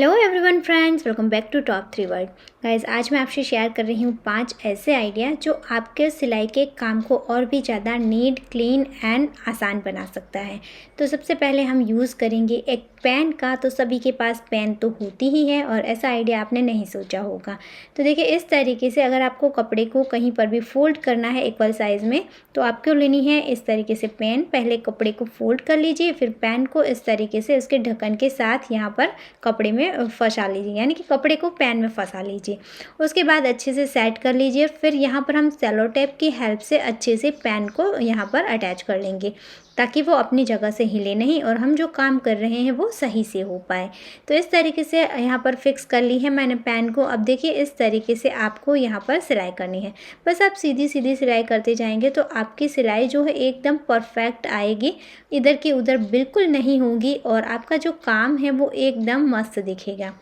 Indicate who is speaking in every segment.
Speaker 1: Hello everyone friends, welcome back to top 3 word. Guys, आज मैं आपसे शेयर कर रही हूँ 5 ऐसे आइडिया जो आपके सिलाई के काम को और भी ज़्यादा नीट, क्लीन एंड आसान बना सकता है। तो सबसे पहले हम यूज़ करेंगे एक पेन का। तो सभी के पास पेन तो होती ही है और ऐसा आइडिया आपने नहीं सोचा होगा। तो देखिए, इस तरीके से अगर आपको कपड़े को कहीं पर भी फोल्ड करना है इक्वल साइज़ में, तो आपको लेनी है इस तरीके से पेन। पहले कपड़े को फोल्ड कर लीजिए, फिर पेन को इस तरीके से उसके ढक्कन के साथ यहाँ पर कपड़े में फंसा लीजिए, यानी कि कपड़े को पेन में फंसा लीजिए। उसके बाद अच्छे से सेट कर लीजिए। फिर यहाँ पर हम सेलो टेप की हेल्प से अच्छे से पेन को यहाँ पर अटैच कर लेंगे ताकि वो अपनी जगह से हिले नहीं और हम जो काम कर रहे हैं वो सही से हो पाए। तो इस तरीके से यहाँ पर फिक्स कर ली है मैंने पेन को। अब देखिए, इस तरीके से आपको यहाँ पर सिलाई करनी है। बस आप सीधी सीधी सिलाई करते जाएंगे तो आपकी सिलाई जो है एकदम परफेक्ट आएगी, इधर की उधर बिल्कुल नहीं होगी और आपका जो काम है वो एकदम मस्त दिखेगा।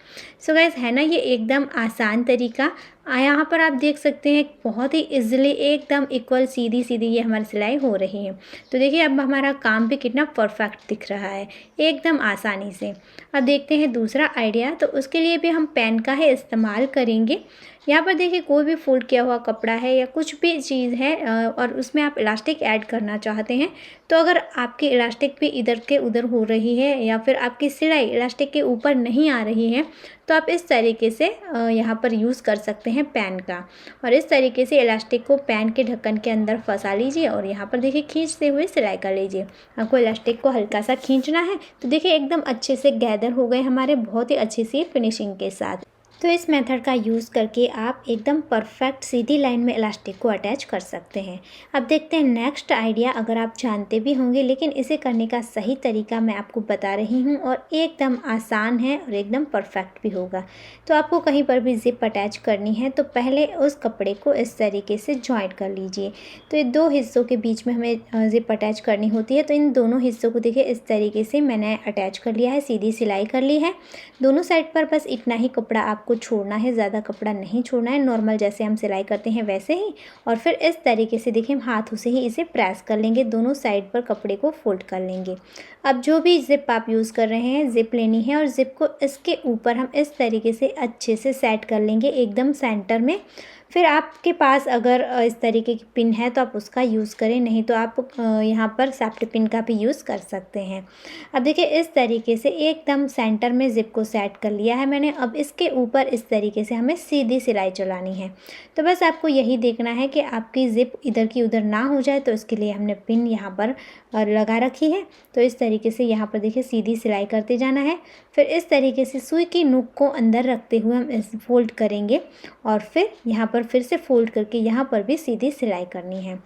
Speaker 1: सो गाइस, है ना ये एकदम आसान तरीका। यहाँ पर आप देख सकते हैं बहुत ही इजीली एकदम इक्वल सीधी सीधी ये हमारी सिलाई हो रही है। तो देखिए, अब हमारा काम भी कितना परफेक्ट दिख रहा है एकदम आसानी से। अब देखते हैं दूसरा आइडिया। तो उसके लिए भी हम पेन का ही इस्तेमाल करेंगे। यहाँ पर देखिए, कोई भी फोल्ड किया हुआ कपड़ा है या कुछ भी चीज़ है और उसमें आप इलास्टिक ऐड करना चाहते हैं, तो अगर आपकी इलास्टिक भी इधर के उधर हो रही है या फिर आपकी सिलाई इलास्टिक के ऊपर नहीं आ रही है, तो आप इस तरीके से यहाँ पर यूज़ कर सकते हैं पेन का। और इस तरीके से इलास्टिक को पेन के ढक्कन के अंदर फंसा लीजिए और यहाँ पर देखिए खींचते हुए सिलाई कर लीजिए। आपको इलास्टिक को हल्का सा खींचना है तो देखिए एकदम अच्छे से गैदर हो गए हमारे, बहुत ही अच्छी सी फिनिशिंग के साथ। तो इस मेथड का यूज़ करके आप एकदम परफेक्ट सीधी लाइन में इलास्टिक को अटैच कर सकते हैं। अब देखते हैं नेक्स्ट आइडिया। अगर आप जानते भी होंगे लेकिन इसे करने का सही तरीका मैं आपको बता रही हूँ और एकदम आसान है और एकदम परफेक्ट भी होगा। तो आपको कहीं पर भी जिप अटैच करनी है तो पहले उस कपड़े को इस तरीके से जॉइंट कर लीजिए। तो ये दो हिस्सों के बीच में हमें जिप अटैच करनी होती है। तो इन दोनों हिस्सों को देखिए इस तरीके से मैंने अटैच कर लिया है, सीधी सिलाई कर ली है दोनों साइड पर। बस इतना ही कपड़ा आपको छोड़ना है, ज़्यादा कपड़ा नहीं छोड़ना है, नॉर्मल जैसे हम सिलाई करते हैं वैसे ही। और फिर इस तरीके से देखिए हम हाथों से ही इसे प्रेस कर लेंगे, दोनों साइड पर कपड़े को फोल्ड कर लेंगे। अब जो भी जिप आप यूज़ कर रहे हैं, जिप लेनी है और जिप को इसके ऊपर हम इस तरीके से अच्छे से सेट कर लेंगे एकदम सेंटर में। फिर आपके पास अगर इस तरीके की पिन है तो आप उसका यूज़ करें, नहीं तो आप यहाँ पर सेफ्टी पिन का भी यूज़ कर सकते हैं। अब देखिए, इस तरीके से एकदम सेंटर में ज़िप को सेट कर लिया है मैंने। अब इसके ऊपर इस तरीके से हमें सीधी सिलाई चलानी है। तो बस आपको यही देखना है कि आपकी ज़िप इधर की उधर ना हो जाए, तो इसके लिए हमने पिन यहाँ पर लगा रखी है। तो इस तरीके से यहाँ पर देखिए सीधी सिलाई करते जाना है। फिर इस तरीके से सुई की नोक को अंदर रखते हुए हम इस फोल्ड करेंगे और फिर यहाँ पर फिर से फोल्ड करके यहाँ पर भी सीधी सिलाई करनी है।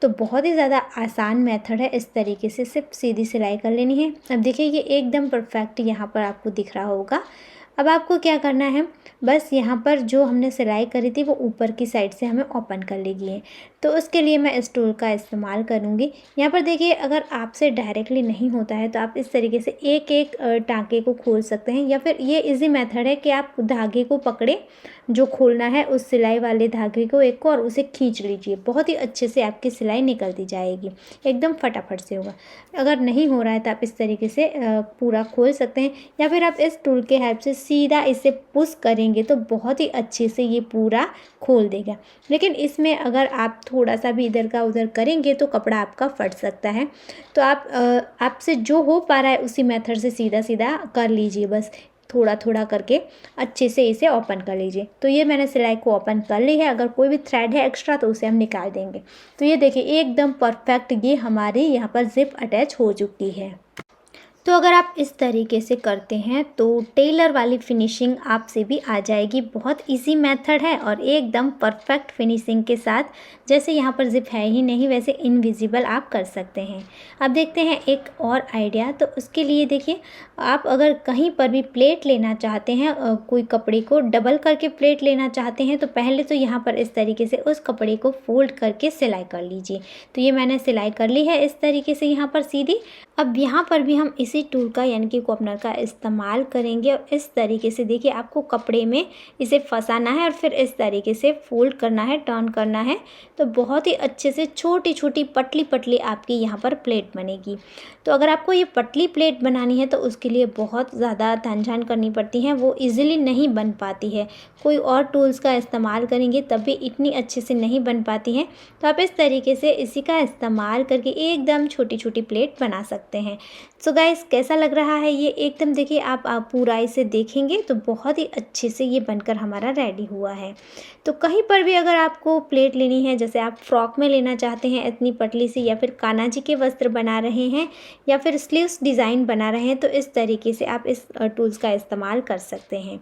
Speaker 1: तो बहुत ही ज़्यादा आसान मेथड है, इस तरीके से सिर्फ सीधी सिलाई कर लेनी है। अब देखिए, ये एकदम परफेक्ट यहाँ पर आपको दिख रहा होगा। अब आपको क्या करना है, बस यहाँ पर जो हमने सिलाई करी थी वो ऊपर की साइड से हमें ओपन कर लेगी है। तो उसके लिए मैं इस टूल का इस्तेमाल करूँगी। यहाँ पर देखिए, अगर आपसे डायरेक्टली नहीं होता है तो आप इस तरीके से एक एक टाँके को खोल सकते हैं, या फिर ये इजी मेथड है कि आप धागे को पकड़े, जो खोलना है उस सिलाई वाले धागे को एक को, और उसे खींच लीजिए। बहुत ही अच्छे से आपकी सिलाई निकलती जाएगी, एकदम फटाफट से होगा। अगर नहीं हो रहा है तो आप इस तरीके से पूरा खोल सकते हैं, या फिर आप इस टूल के हेल्प से सीधा इसे पुश करेंगे तो बहुत ही अच्छे से ये पूरा खोल देगा। लेकिन इसमें अगर आप थोड़ा सा भी इधर का उधर करेंगे तो कपड़ा आपका फट सकता है। तो आपसे जो हो पा रहा है उसी मेथड से सीधा सीधा कर लीजिए, बस थोड़ा थोड़ा करके अच्छे से इसे ओपन कर लीजिए। तो ये मैंने सिलाई को ओपन कर ली है। अगर कोई भी थ्रेड है एक्स्ट्रा तो उसे हम निकाल देंगे। तो ये देखिए एकदम परफेक्ट ये हमारी यहाँ पर जिप अटैच हो चुकी है। तो अगर आप इस तरीके से करते हैं तो टेलर वाली फिनिशिंग आपसे भी आ जाएगी। बहुत इजी मेथड है और एकदम परफेक्ट फिनिशिंग के साथ, जैसे यहाँ पर जिप है ही नहीं वैसे इनविजिबल आप कर सकते हैं। अब देखते हैं एक और आइडिया। तो उसके लिए देखिए, आप अगर कहीं पर भी प्लेट लेना चाहते हैं, कोई कपड़े को डबल करके प्लेट लेना चाहते हैं, तो पहले तो यहाँ पर इस तरीके से उस कपड़े को फोल्ड करके सिलाई कर लीजिए। तो ये मैंने सिलाई कर ली है इस तरीके से यहाँ पर सीधी। अब यहाँ पर भी हम इसी टूल का यानी कि कॉर्नर का इस्तेमाल करेंगे और इस तरीके से देखिए आपको कपड़े में इसे फंसाना है और फिर इस तरीके से फोल्ड करना है, टर्न करना है। तो बहुत ही अच्छे से छोटी छोटी पतली पतली आपकी यहाँ पर प्लेट बनेगी। तो अगर आपको ये पतली प्लेट बनानी है तो उसके लिए बहुत ज़्यादा तानझान करनी पड़ती है, वो ईज़िली नहीं बन पाती है। कोई और टूल्स का इस्तेमाल करेंगे तब भी इतनी अच्छे से नहीं बन पाती हैं। तो आप इस तरीके से इसी का इस्तेमाल करके एकदम छोटी छोटी प्लेट बना सकते हैं। सो गाइस, कैसा लग रहा है ये? एकदम देखिए आप पूरा इसे देखेंगे तो बहुत ही अच्छे से ये बनकर हमारा रेडी हुआ है। तो कहीं पर भी अगर आपको प्लेट लेनी है, जैसे आप फ्रॉक में लेना चाहते हैं इतनी पतली सी, या फिर कान्हा जी के वस्त्र बना रहे हैं, या फिर स्लीव्स डिज़ाइन बना रहे हैं, तो इस तरीके से आप इस टूल्स का इस्तेमाल कर सकते हैं।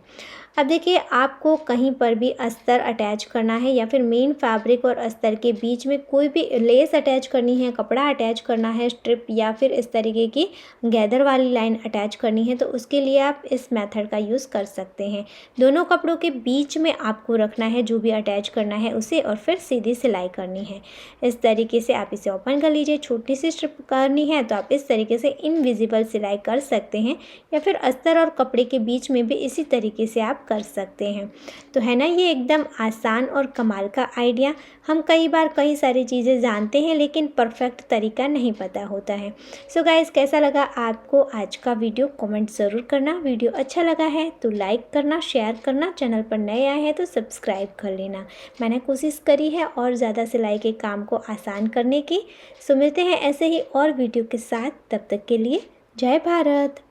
Speaker 1: अब देखिए आपको कहीं पर भी अस्तर अटैच करना है या फिर मेन फैब्रिक और अस्तर के बीच में कोई भी लेस अटैच करनी है, कपड़ा अटैच करना है, स्ट्रिप या फिर इस तरीके की गैदर वाली लाइन अटैच करनी है, तो उसके लिए आप इस मेथड का यूज़ कर सकते हैं। दोनों कपड़ों के बीच में आपको रखना है जो भी अटैच करना है उसे, और फिर सीधी सिलाई करनी है। इस तरीके से आप इसे ओपन कर लीजिए। छोटी सी स्ट्रिप करनी है तो आप इस तरीके से इनविजिबल सिलाई कर सकते हैं, या फिर अस्तर और कपड़े के बीच में भी इसी तरीके से आप कर सकते हैं। तो है ना ये एकदम आसान और कमाल का आइडिया। हम कई बार कई सारी चीज़ें जानते हैं लेकिन परफेक्ट तरीका नहीं पता होता है। सो गाइस, कैसा लगा आपको आज का वीडियो? कमेंट ज़रूर करना। वीडियो अच्छा लगा है तो लाइक करना, शेयर करना, चैनल पर नए आए हैं तो सब्सक्राइब कर लेना। मैंने कोशिश करी है और ज़्यादा सिलाई के काम को आसान करने की। सो मिलते हैं ऐसे ही और वीडियो के साथ। तब तक के लिए जय भारत।